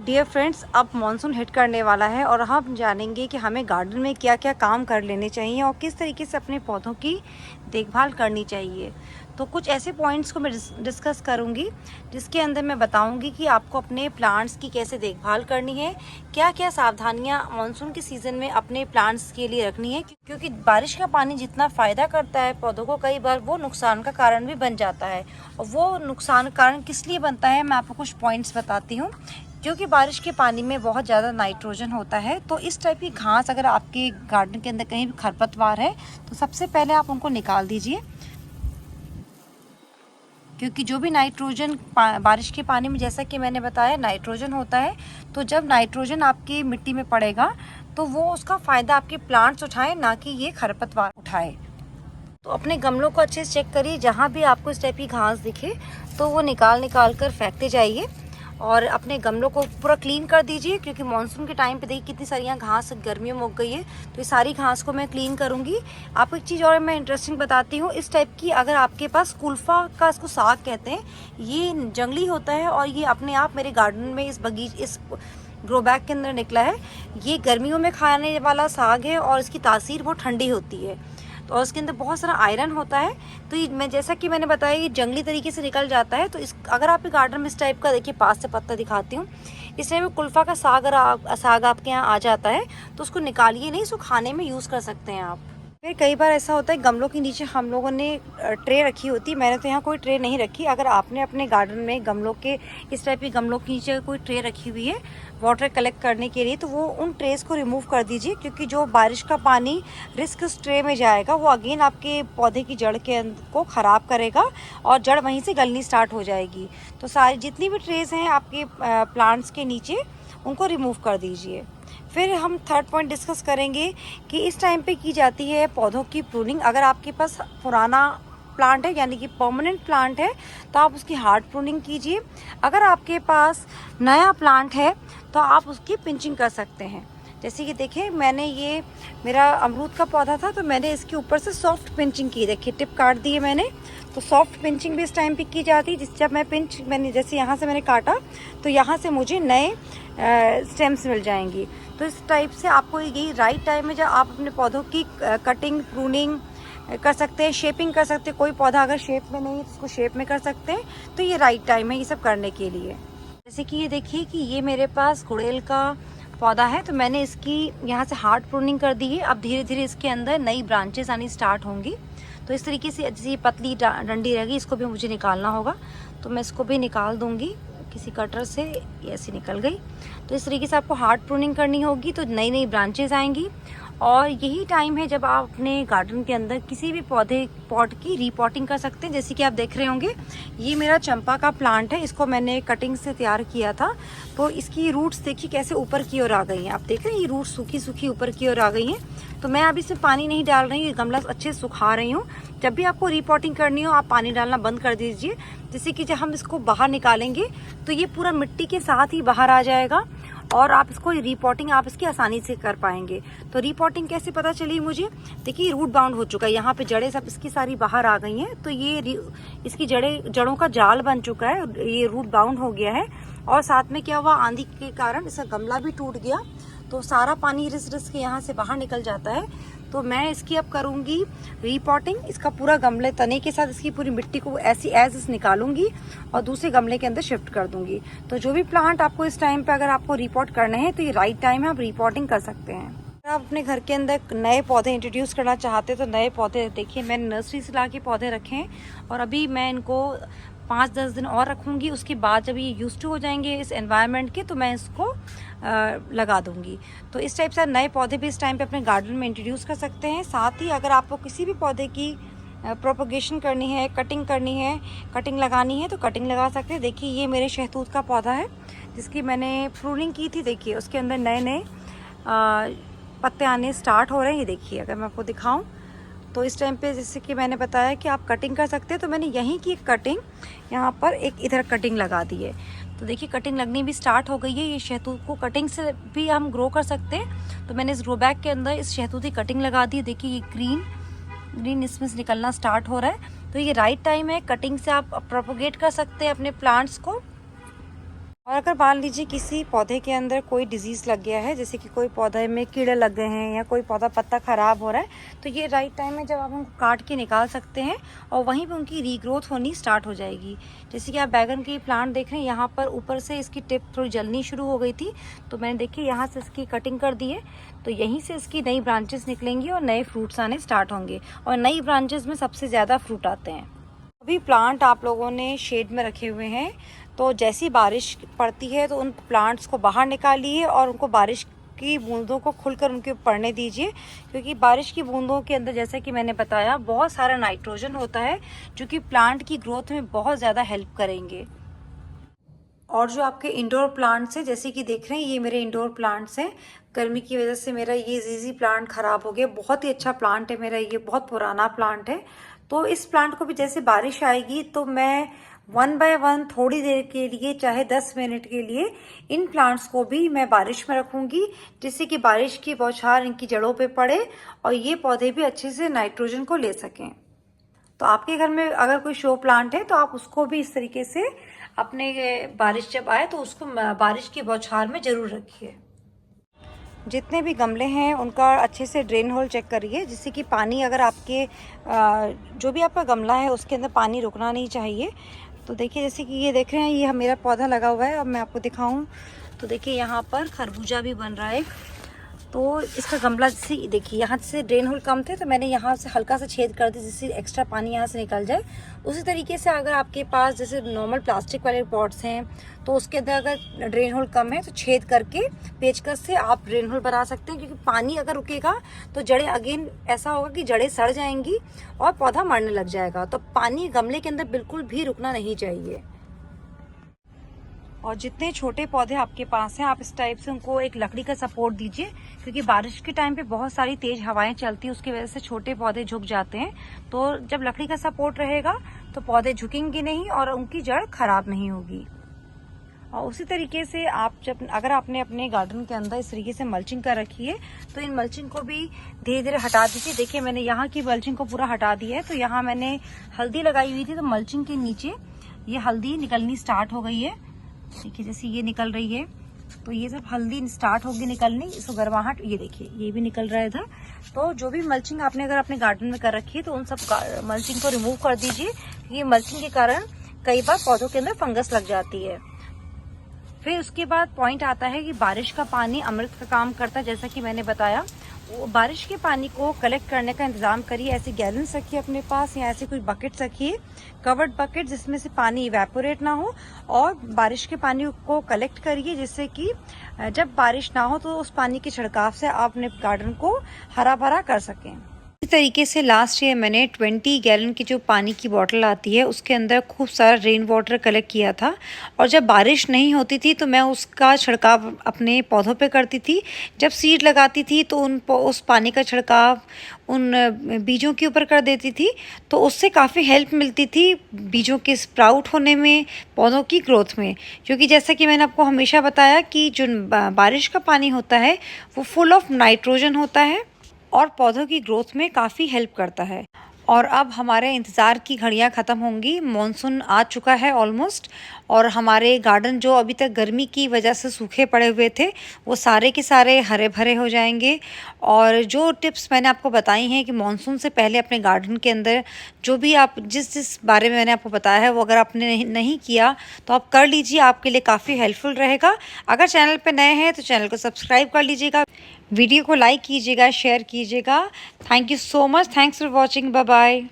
Dear friends, अब monsoon hit करने वाला है और हम जानेंगे कि हमें गार्डन में क्या क्या काम कर लेने चाहिए और किस तरीके से अपने पौधों की देखभाल करनी चाहिए। तो कुछ ऐसे पॉइंट्स को मैं डिस्कस करूंगी जिसके अंदर मैं बताऊंगी कि आपको अपने प्लांट्स की कैसे देखभाल करनी है, क्या क्या सावधानियां मॉनसून के सीज़न में अपने प्लांट्स के लिए रखनी है, क्योंकि बारिश का पानी जितना फ़ायदा करता है पौधों को, कई बार वो नुकसान का कारण भी बन जाता है। और वो नुकसान का कारण किस लिए बनता है, मैं आपको कुछ पॉइंट्स बताती हूँ। क्योंकि बारिश के पानी में बहुत ज़्यादा नाइट्रोजन होता है, तो इस टाइप की घास अगर आपके गार्डन के अंदर कहीं भी खरपतवार है तो सबसे पहले आप उनको निकाल दीजिए। क्योंकि जो भी नाइट्रोजन बारिश के पानी में, जैसा कि मैंने बताया, नाइट्रोजन होता है, तो जब नाइट्रोजन आपकी मिट्टी में पड़ेगा तो वो उसका फ़ायदा आपके प्लांट्स उठाएं, ना कि ये खरपतवार उठाए। तो अपने गमलों को अच्छे से चेक करिए, जहाँ भी आपको इस टाइप की घास दिखे तो वो निकाल कर फेंकते जाइए और अपने गमलों को पूरा क्लीन कर दीजिए। क्योंकि मानसून के टाइम पे देखिए कितनी सारी यहाँ घास गर्मियों में उग गई है, तो ये सारी घास को मैं क्लीन करूँगी। आपको एक चीज़ और मैं इंटरेस्टिंग बताती हूँ, इस टाइप की अगर आपके पास कुल्फा का, इसको साग कहते हैं, ये जंगली होता है और ये अपने आप मेरे गार्डन में इस ग्रो बैग के अंदर निकला है। ये गर्मियों में खाने वाला साग है और इसकी तासीर बहुत ठंडी होती है, तो और उसके अंदर बहुत सारा आयरन होता है। तो ये मैं, जैसा कि मैंने बताया, ये जंगली तरीके से निकल जाता है। तो इस अगर आपके गार्डन में इस टाइप का, देखिए पास से पत्ता दिखाती हूँ, इस टाइप में कुल्फा का साग आपके यहाँ आ जाता है, तो उसको निकालिए नहीं, उसको खाने में यूज़ कर सकते हैं आप। फिर कई बार ऐसा होता है गमलों के नीचे हम लोगों ने ट्रे रखी होती है, मैंने तो यहाँ कोई ट्रे नहीं रखी। अगर आपने अपने गार्डन में गमलों के, इस टाइप के गमलों के नीचे कोई ट्रे रखी हुई है वाटर कलेक्ट करने के लिए, तो वो उन ट्रेस को रिमूव कर दीजिए। क्योंकि जो बारिश का पानी रिस्क उस ट्रे में जाएगा, वो अगेन आपके पौधे की जड़ को ख़राब करेगा और जड़ वहीं से गलनी स्टार्ट हो जाएगी। तो सारी जितनी भी ट्रेस हैं आपके प्लांट्स के नीचे, उनको रिमूव कर दीजिए। फिर हम थर्ड पॉइंट डिस्कस करेंगे कि इस टाइम पे की जाती है पौधों की प्रूनिंग। अगर आपके पास पुराना प्लांट है, यानी कि परमानेंट प्लांट है, तो आप उसकी हार्ड प्रूनिंग कीजिए। अगर आपके पास नया प्लांट है तो आप उसकी पिंचिंग कर सकते हैं। जैसे कि देखिए, मैंने ये मेरा अमरूद का पौधा था, तो मैंने इसके ऊपर से सॉफ्ट पिंचिंग की, देखिए टिप काट दिए मैंने। तो सॉफ्ट पिंचिंग भी इस टाइम पे की जाती है, जिस जब मैंने जैसे यहाँ से मैंने काटा तो यहाँ से मुझे नए स्टेम्स मिल जाएंगी। तो इस टाइप से आपको यही राइट टाइम है जब आप अपने पौधों की कटिंग, प्रूनिंग कर सकते हैं, शेपिंग कर सकते हैं। कोई पौधा अगर शेप में नहीं है तो उसको शेप में कर सकते हैं, तो ये राइट टाइम है ये सब करने के लिए। जैसे कि ये देखिए कि ये मेरे पास गुड़ैल का पौधा है, तो मैंने इसकी यहाँ से हार्ड प्रूनिंग कर दी है। अब धीरे धीरे इसके अंदर नई ब्रांचेस आनी स्टार्ट होंगी। तो इस तरीके से जैसे ये पतली डंडी रहेगी, इसको भी मुझे निकालना होगा, तो मैं इसको भी निकाल दूंगी किसी कटर से। ये ऐसी निकल गई। तो इस तरीके से आपको हार्ड प्रूनिंग करनी होगी, तो नई नई ब्रांचेस आएंगी। और यही टाइम है जब आप अपने गार्डन के अंदर किसी भी पॉट की रीपॉटिंग कर सकते हैं। जैसे कि आप देख रहे होंगे, ये मेरा चंपा का प्लांट है, इसको मैंने कटिंग से तैयार किया था। तो इसकी रूट्स देखिए कैसे ऊपर की ओर आ गई हैं। आप देख रहे हैं, ये रूट्स सूखी सूखी ऊपर की ओर आ गई हैं। तो मैं अभी इसमें पानी नहीं डाल रही हूँ, ये गमला अच्छे से सुखा रही हूँ। जब भी आपको रीपॉटिंग करनी हो, आप पानी डालना बंद कर दीजिए। जैसे कि जब हम इसको बाहर निकालेंगे तो ये पूरा मिट्टी के साथ ही बाहर आ जाएगा और आप इसको रीपॉटिंग आप इसकी आसानी से कर पाएंगे। तो रीपॉटिंग कैसे पता चली मुझे, देखिए रूट बाउंड हो चुका है, यहाँ पे जड़ें सब इसकी सारी बाहर आ गई हैं। तो ये इसकी जड़ों का जाल बन चुका है, ये रूट बाउंड हो गया है। और साथ में क्या हुआ, आंधी के कारण इसका गमला भी टूट गया, तो सारा पानी रिस के यहाँ से बाहर निकल जाता है। तो मैं इसकी अब करूँगी रीपॉटिंग, इसका पूरा गमले तने के साथ इसकी पूरी मिट्टी को ऐसी एज इस निकालूंगी और दूसरे गमले के अंदर शिफ्ट कर दूंगी। तो जो भी प्लांट आपको इस टाइम पे अगर आपको रिपॉट करने हैं, तो ये राइट टाइम है, आप रिपॉटिंग कर सकते हैं। अगर आप अपने घर के अंदर नए पौधे इंट्रोड्यूस करना चाहते हैं, तो नए पौधे देखिए मैंने नर्सरी से ला के पौधे रखे हैं और अभी मैं इनको 5-10 दिन और रखूँगी। उसके बाद जब ये यूज टू हो जाएंगे इस एनवायरनमेंट के, तो मैं इसको लगा दूंगी। तो इस टाइप से नए पौधे भी इस टाइम पे अपने गार्डन में इंट्रोड्यूस कर सकते हैं। साथ ही अगर आपको किसी भी पौधे की प्रोपगेशन करनी है, कटिंग करनी है, कटिंग लगानी है, तो कटिंग लगा सकते हैं। देखिए ये मेरे शहतूत का पौधा है जिसकी मैंने प्रूनिंग की थी। देखिए उसके अंदर नए नए पत्ते आने स्टार्ट हो रहे हैं। ये देखिए, अगर मैं आपको दिखाऊं तो इस टाइम पे जैसे कि मैंने बताया कि आप कटिंग कर सकते हैं, तो मैंने यहीं की कटिंग यहाँ पर एक इधर कटिंग लगा दी है। तो देखिए कटिंग लगनी भी स्टार्ट हो गई है। ये शहतूत को कटिंग से भी हम ग्रो कर सकते हैं। तो मैंने इस ग्रो बैग के अंदर इस शहतूत की कटिंग लगा दी है। देखिए ये ग्रीन इसमें से निकलना स्टार्ट हो रहा है। तो ये राइट टाइम है, कटिंग से आप प्रोपोगेट कर सकते हैं अपने प्लांट्स को। और अगर मान लीजिए किसी पौधे के अंदर कोई डिजीज़ लग गया है, जैसे कि कोई पौधे में कीड़े लग गए हैं या कोई पौधा पत्ता ख़राब हो रहा है, तो ये राइट टाइम है जब आप उनको काट के निकाल सकते हैं और वहीं पे उनकी रीग्रोथ होनी स्टार्ट हो जाएगी। जैसे कि आप बैगन की प्लांट देख रहे हैं, यहाँ पर ऊपर से इसकी टिप थोड़ी जलनी शुरू हो गई थी, तो मैंने देखिए यहाँ से इसकी कटिंग कर दी है, तो यहीं से इसकी नई ब्रांचेस निकलेंगी और नए फ्रूट्स आने स्टार्ट होंगे, और नई ब्रांचेस में सबसे ज़्यादा फ्रूट आते हैं। अभी प्लांट आप लोगों ने शेड में रखे हुए हैं, तो जैसी बारिश पड़ती है तो उन प्लांट्स को बाहर निकालिए और उनको बारिश की बूंदों को खुलकर उनके पड़ने दीजिए, क्योंकि बारिश की बूंदों के अंदर, जैसे कि मैंने बताया, बहुत सारा नाइट्रोजन होता है जो कि प्लांट की ग्रोथ में बहुत ज़्यादा हेल्प करेंगे। और जो आपके इंडोर प्लांट्स हैं, जैसे कि देख रहे हैं ये मेरे इंडोर प्लांट्स हैं, गर्मी की वजह से मेरा ये जीजी प्लांट ख़राब हो गया। बहुत ही अच्छा प्लांट है मेरा, ये बहुत पुराना प्लांट है। तो इस प्लांट को भी जैसे बारिश आएगी तो मैं 1 बाय 1 थोड़ी देर के लिए, चाहे 10 मिनट के लिए, इन प्लांट्स को भी मैं बारिश में रखूँगी, जिससे कि बारिश की बौछार इनकी जड़ों पे पड़े और ये पौधे भी अच्छे से नाइट्रोजन को ले सकें। तो आपके घर में अगर कोई शो प्लांट है तो आप उसको भी इस तरीके से अपने बारिश जब आए तो उसको बारिश की बौछार में ज़रूर रखिए। जितने भी गमले हैं उनका अच्छे से ड्रेन होल चेक करिए, जिससे कि पानी, अगर आपके जो भी आपका गमला है उसके अंदर पानी रुकना नहीं चाहिए। तो देखिए, जैसे कि ये देख रहे हैं, ये मेरा पौधा लगा हुआ है। अब मैं आपको दिखाऊं तो देखिए यहाँ पर खरबूजा भी बन रहा है। तो इसका गमला, जैसे देखिए यहाँ से ड्रेन होल कम थे तो मैंने यहाँ से हल्का सा छेद कर दिया, जिससे एक्स्ट्रा पानी यहाँ से निकल जाए। उसी तरीके से अगर आपके पास जैसे नॉर्मल प्लास्टिक वाले पॉट्स हैं तो उसके अंदर अगर ड्रेन होल कम है तो छेद करके पेचकस से आप ड्रेन होल बना सकते हैं, क्योंकि पानी अगर रुकेगा तो जड़ें, अगेन ऐसा होगा कि जड़ें सड़ जाएंगी और पौधा मरने लग जाएगा। तो पानी गमले के अंदर बिल्कुल भी रुकना नहीं चाहिए। और जितने छोटे पौधे आपके पास हैं, आप इस टाइप से उनको एक लकड़ी का सपोर्ट दीजिए, क्योंकि बारिश के टाइम पे बहुत सारी तेज हवाएं चलती हैं, उसकी वजह से छोटे पौधे झुक जाते हैं। तो जब लकड़ी का सपोर्ट रहेगा तो पौधे झुकेंगे नहीं और उनकी जड़ खराब नहीं होगी। और उसी तरीके से आप अगर आपने अपने गार्डन के अंदर इस तरीके से मल्चिंग कर रखी है तो इन मल्चिंग को भी धीरे धीरे हटा दीजिए। देखिए मैंने यहाँ की मल्चिंग को पूरा हटा दिया है। तो यहाँ मैंने हल्दी लगाई हुई थी, तो मल्चिंग के नीचे ये हल्दी निकलनी स्टार्ट हो गई है। देखिए जैसे ये निकल रही है, तो ये सब हल्दी स्टार्ट होगी निकलनी, इसको गर्माहट, ये देखिए ये भी निकल रहा है इधर। तो जो भी मल्चिंग आपने अगर अपने गार्डन में कर रखी है तो उन सब मल्चिंग को रिमूव कर दीजिए, क्योंकि मल्चिंग के कारण कई बार पौधों के अंदर फंगस लग जाती है। फिर उसके बाद पॉइंट आता है कि बारिश का पानी अमृत का काम करता है। जैसा कि मैंने बताया, वो बारिश के पानी को कलेक्ट करने का इंतजाम करिए। ऐसे गैलन्स रखिए अपने पास या ऐसे कोई बकेट्स रखिए, कवर्ड बकेट, जिसमें से पानी इवेपोरेट ना हो, और बारिश के पानी को कलेक्ट करिए, जिससे कि जब बारिश ना हो तो उस पानी के छिड़काव से आप अपने गार्डन को हरा भरा कर सकें। इस तरीके से लास्ट ईयर मैंने 20 गैलन की जो पानी की बोतल आती है उसके अंदर खूब सारा रेन वाटर कलेक्ट किया था, और जब बारिश नहीं होती थी तो मैं उसका छिड़काव अपने पौधों पे करती थी। जब सीड लगाती थी तो उस पानी का छिड़काव उन बीजों के ऊपर कर देती थी, तो उससे काफ़ी हेल्प मिलती थी बीजों के स्प्राउट होने में, पौधों की ग्रोथ में। क्योंकि जैसा कि मैंने आपको हमेशा बताया कि जो बारिश का पानी होता है वो फुल ऑफ नाइट्रोजन होता है और पौधों की ग्रोथ में काफ़ी हेल्प करता है। और अब हमारे इंतज़ार की घड़ियां ख़त्म होंगी। मॉनसून आ चुका है ऑलमोस्ट, और हमारे गार्डन जो अभी तक गर्मी की वजह से सूखे पड़े हुए थे वो सारे के सारे हरे भरे हो जाएंगे। और जो टिप्स मैंने आपको बताई हैं कि मॉनसून से पहले अपने गार्डन के अंदर जो भी आप जिस बारे में मैंने आपको बताया है वो अगर आपने नहीं किया तो आप कर लीजिए, आपके लिए काफ़ी हेल्पफुल रहेगा। अगर चैनल पर नए हैं तो चैनल को सब्सक्राइब कर लीजिएगा, वीडियो को लाइक कीजिएगा, शेयर कीजिएगा। Thank you so much, thanks for watching, bye bye.